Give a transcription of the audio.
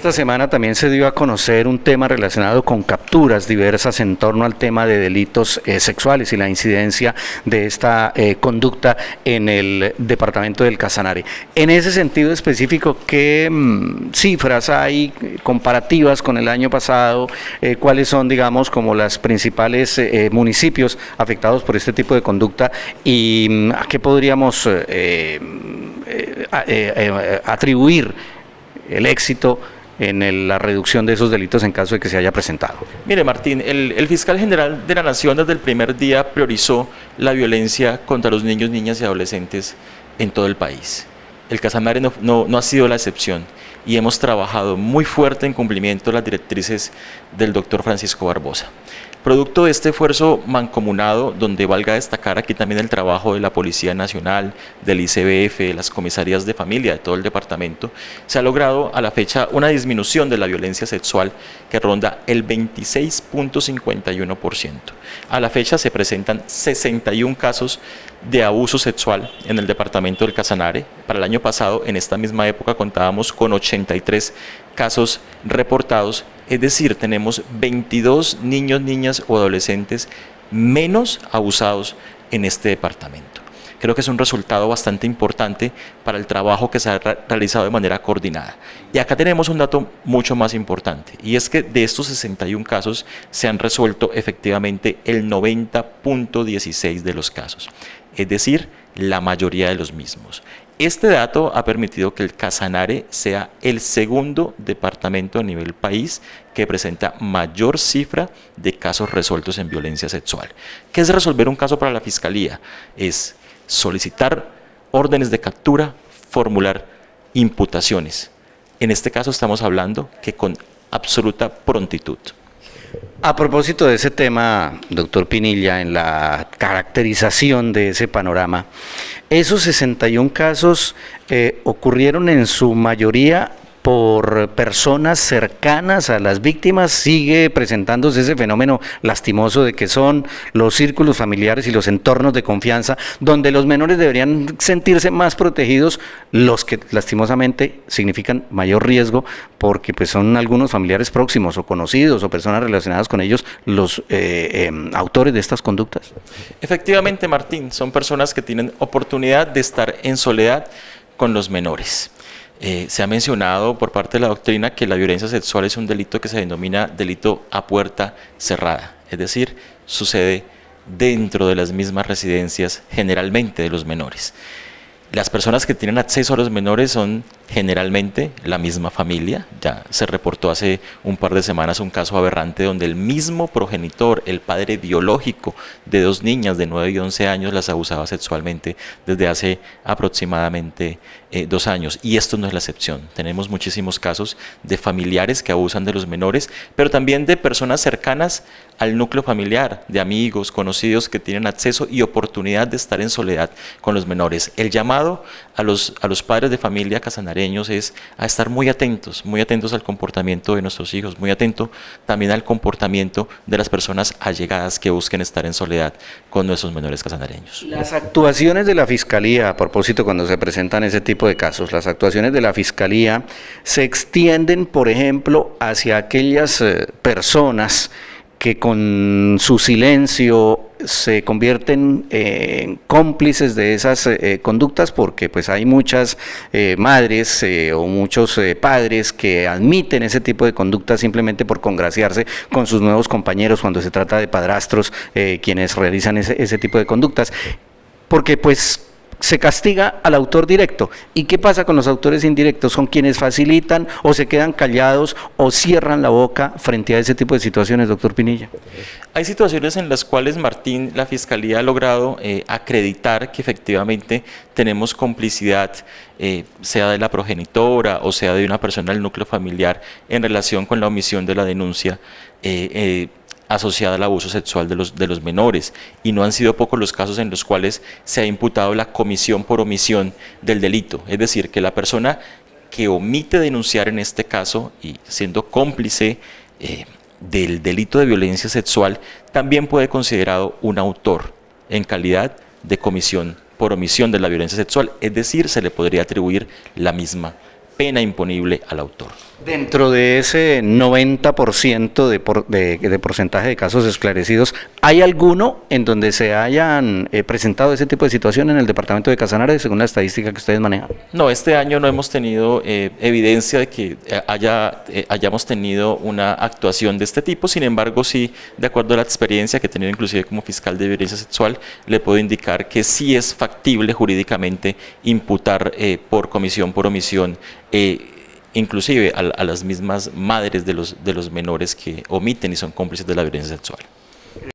Esta semana también se dio a conocer un tema relacionado con capturas diversas en torno al tema de delitos sexuales y la incidencia de esta conducta en el departamento del Casanare. En ese sentido específico, ¿qué cifras hay comparativas con el año pasado? ¿Cuáles son, digamos, como las principales municipios afectados por este tipo de conducta y a qué podríamos atribuir el éxito en la reducción de esos delitos en caso de que se haya presentado? Mire, Martín, el fiscal general de la Nación desde el primer día priorizó la violencia contra los niños, niñas y adolescentes en todo el país. El Casanare no ha sido la excepción y hemos trabajado muy fuerte en cumplimiento de las directrices del doctor Francisco Barbosa. Producto de este esfuerzo mancomunado, donde valga destacar aquí también el trabajo de la Policía Nacional, del ICBF, de las comisarías de familia de todo el departamento, se ha logrado a la fecha una disminución de la violencia sexual que ronda el 26.51%. A la fecha se presentan 61 casos de abuso sexual en el departamento del Casanare. Para el año pasado, en esta misma época, contábamos con 83 casos reportados, es decir, tenemos 22 niños, niñas o adolescentes menos abusados en este departamento. Creo que es un resultado bastante importante para el trabajo que se ha realizado de manera coordinada. Y acá tenemos un dato mucho más importante, y es que de estos 61 casos se han resuelto efectivamente el 90.16 de los casos, es decir, la mayoría de los mismos. Este dato ha permitido que el Casanare sea el segundo departamento a nivel país que presenta mayor cifra de casos resueltos en violencia sexual. ¿Qué es resolver un caso para la Fiscalía? Es solicitar órdenes de captura, formular imputaciones. En este caso estamos hablando que con absoluta prontitud. A propósito de ese tema, doctor Pinilla, en la caracterización de ese panorama, esos 61 casos ocurrieron en su mayoría por personas cercanas a las víctimas. Sigue presentándose ese fenómeno lastimoso de que son los círculos familiares y los entornos de confianza donde los menores deberían sentirse más protegidos, los que lastimosamente significan mayor riesgo porque pues son algunos familiares próximos o conocidos o personas relacionadas con ellos los autores de estas conductas. Efectivamente, Martín, son personas que tienen oportunidad de estar en soledad con los menores. Se ha mencionado por parte de la doctrina que la violencia sexual es un delito que se denomina delito a puerta cerrada, es decir, sucede dentro de las mismas residencias generalmente de los menores. Las personas que tienen acceso a los menores son generalmente la misma familia. Ya se reportó hace un par de semanas un caso aberrante donde el mismo progenitor, el padre biológico de dos niñas de 9 y 11 años, las abusaba sexualmente desde hace aproximadamente 2 años. Y esto no es la excepción. Tenemos muchísimos casos de familiares que abusan de los menores, pero también de personas cercanas al núcleo familiar, de amigos, conocidos que tienen acceso y oportunidad de estar en soledad con los menores. El llamado a los padres de familia casanareños es a estar muy atentos al comportamiento de nuestros hijos, muy atento también al comportamiento de las personas allegadas que busquen estar en soledad con nuestros menores casanareños. Las actuaciones de la Fiscalía, a propósito cuando se presentan ese tipo de casos, las actuaciones de la Fiscalía se extienden, por ejemplo, hacia aquellas personas que con su silencio se convierten en cómplices de esas conductas, porque pues hay muchas madres o muchos padres que admiten ese tipo de conductas simplemente por congraciarse con sus nuevos compañeros cuando se trata de padrastros quienes realizan ese tipo de conductas, porque pues se castiga al autor directo. ¿Y qué pasa con los autores indirectos? Son quienes facilitan o se quedan callados o cierran la boca frente a ese tipo de situaciones, doctor Pinilla. Hay situaciones en las cuales, Martín, la Fiscalía ha logrado acreditar que efectivamente tenemos complicidad, sea de la progenitora o sea de una persona del núcleo familiar en relación con la omisión de la denuncia asociada al abuso sexual de los menores, y no han sido pocos los casos en los cuales se ha imputado la comisión por omisión del delito, es decir, que la persona que omite denunciar en este caso y siendo cómplice del delito de violencia sexual también puede considerado un autor en calidad de comisión por omisión de la violencia sexual, es decir, se le podría atribuir la misma pena imponible al autor. Dentro de ese 90% de porcentaje de casos esclarecidos, ¿hay alguno en donde se hayan presentado ese tipo de situación en el departamento de Casanare, según la estadística que ustedes manejan? No, este año no hemos tenido evidencia de que hayamos tenido una actuación de este tipo. Sin embargo, sí, de acuerdo a la experiencia que he tenido inclusive como fiscal de violencia sexual, le puedo indicar que sí es factible jurídicamente imputar por comisión, por omisión, inclusive a las mismas madres de los menores que omiten y son cómplices de la violencia sexual.